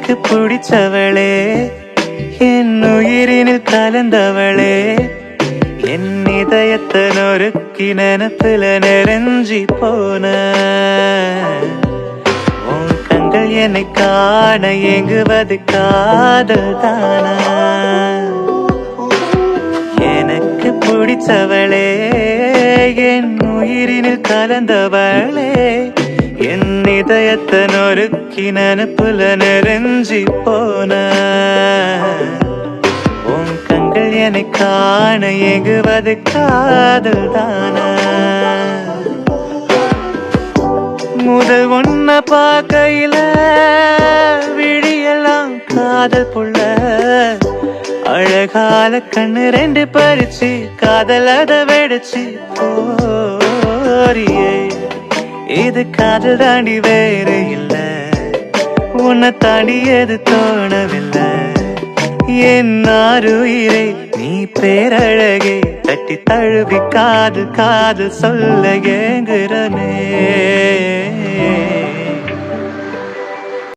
எனக்கு பிடிச்சவளே, என் உயிரினில் கலந்தவளே, என் இதயத்தை நொறுக்கி நினப்புல நெருஞ்சி போன உன் கண்கள் என்னை காண ஏங்குவது காதல் தானா? எனக்கு பிடிச்சவளே, என் உயிரினில் கலந்தவளே, என் இதயத்தை நொறுக்கி நினப்புல நெருஞ்சி போன உன் கண்கள் என்னை காண ஏங்குவது காதல் தானா? முதல் ஒன்ன பார்க்கையில விழியெல்லாம் காதல் புள்ள, அழகால கண்ணு ரெண்டு பறிச்சு காதல் அத வெடிச்சு போரியே. இது காதல் தாண்டி வேறு இல்ல, உன்னை தாண்டி எது தோணவில்லை. என் ஆருயிரே நீ பேரழகே, தட்டி தழுவி காது காது சொல்ல ஏங்குறனே.